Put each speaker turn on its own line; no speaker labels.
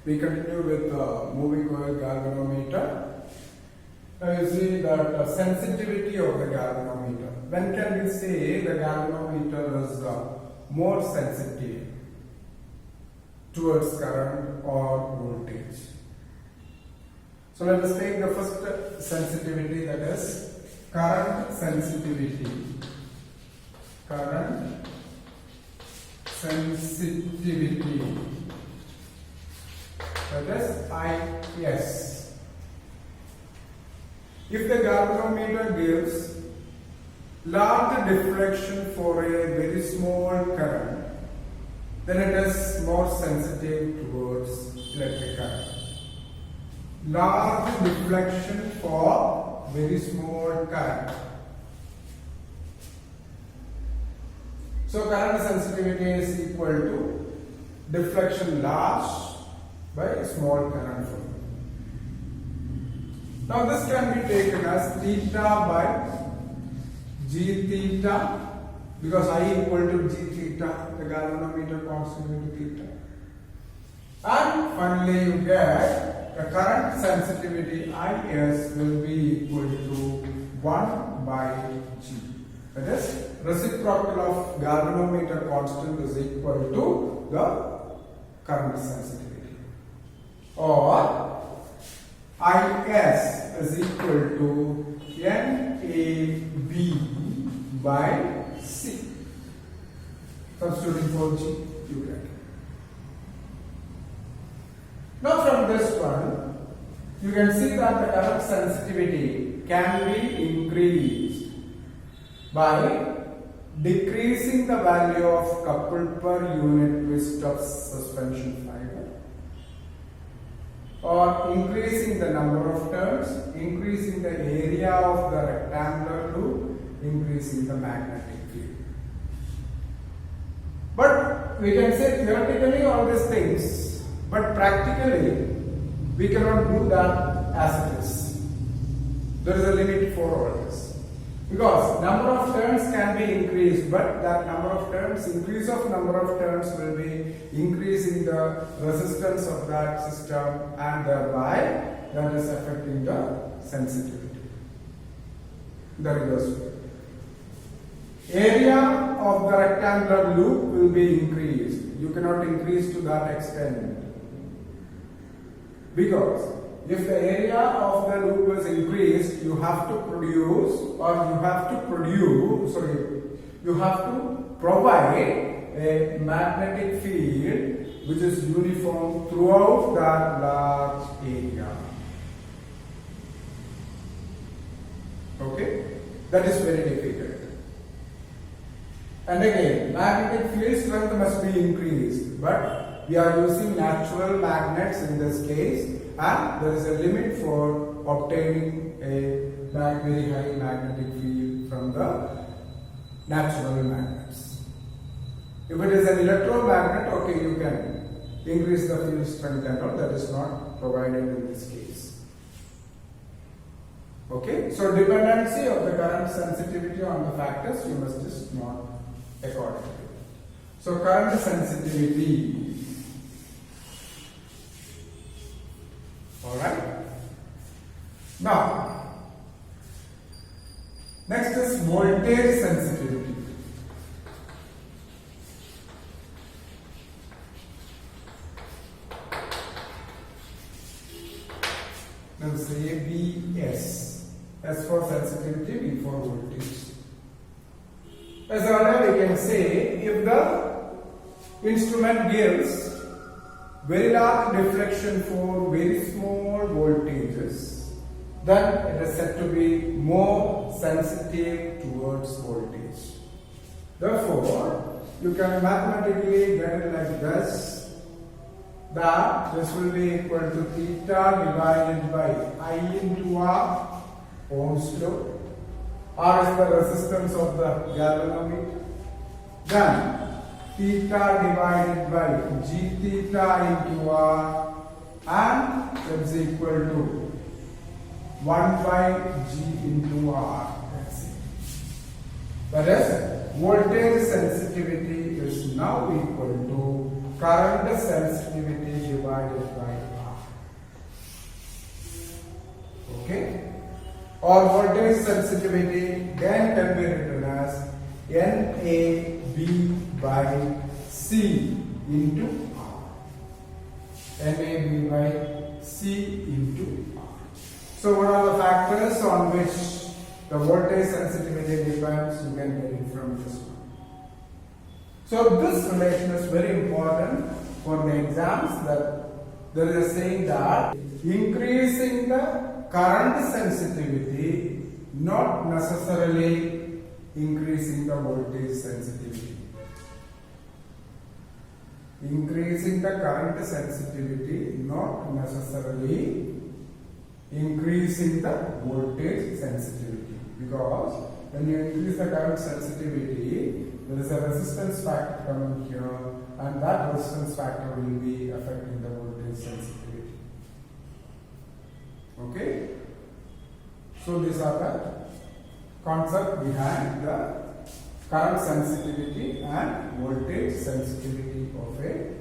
We continue with the moving coil galvanometer. Now you see that sensitivity of the galvanometer. When can we say the galvanometer is more sensitive towards current or voltage? So let us take the first sensitivity, that is current sensitivity. Current sensitivity, that is IS. If the galvanometer gives large deflection for a very small current, then it is more sensitive towards electric current. Large deflection for very small current. So current sensitivity is equal to deflection large by small current flow. Now this can be taken as theta by g theta, because I equal to g theta, the galvanometer constant into theta. And finally you get the current sensitivity IS will be equal to 1 by G. That is, reciprocal of galvanometer constant is equal to the current sensitivity. Or IS is equal to NAB by C. Substituting for G, you get. Now from this one, you can see that the current sensitivity can be increased by decreasing the value of coupled per unit twist of suspension fiber, or increasing the number of turns, increasing the area of the rectangular loop, increasing the magnetic field. But we can say theoretically all these things, but practically we cannot do that as it is. There is a limit for all this. Because number of turns can be increased, but that number of turns, increase of number of turns will be increasing the resistance of that system, and thereby that is affecting the sensitivity. The reverse way. Area of the rectangular loop will be increased. You cannot increase to that extent. Because if the area of the loop is increased, you have to produce, or you have to provide a magnetic field which is uniform throughout that large area. Okay? That is very difficult. And again, magnetic field strength must be increased, but we are using natural magnets in this case, and there is a limit for obtaining a very high magnetic field from the natural magnets. If it is an electromagnet, okay, you can increase the field strength and all, that is not provided in this case. Okay, so dependency of the current sensitivity on the factors you must just note accordingly. So current sensitivity. Alright. Now, next is voltage sensitivity. Now say ABS. S for sensitivity, V for voltage. As already we can say, if the instrument gives very large deflection for very small voltages, then it is said to be more sensitive towards voltage. Therefore, you can mathematically get it like this, that this will be equal to theta divided by I into R, Ohm's law. R is the resistance of the galvanometer. Then theta divided by g theta into R, and that's equal to 1 by g into R. That's it. That is, voltage sensitivity is now equal to current sensitivity divided by or voltage sensitivity then can be written as NAB by C into R. NAB by C into R. So what are the factors on which the voltage sensitivity depends? You can get it from this one. So this relation is very important for the exams, that there is a saying that increasing the current sensitivity, not necessarily increasing the voltage sensitivity. Increasing the current sensitivity, not necessarily increasing the voltage sensitivity. Because when you increase the current sensitivity, there is a resistance factor coming here, and that resistance factor will be affecting the voltage sensitivity. Okay? So these are the concept behind the current sensitivity and voltage sensitivity of a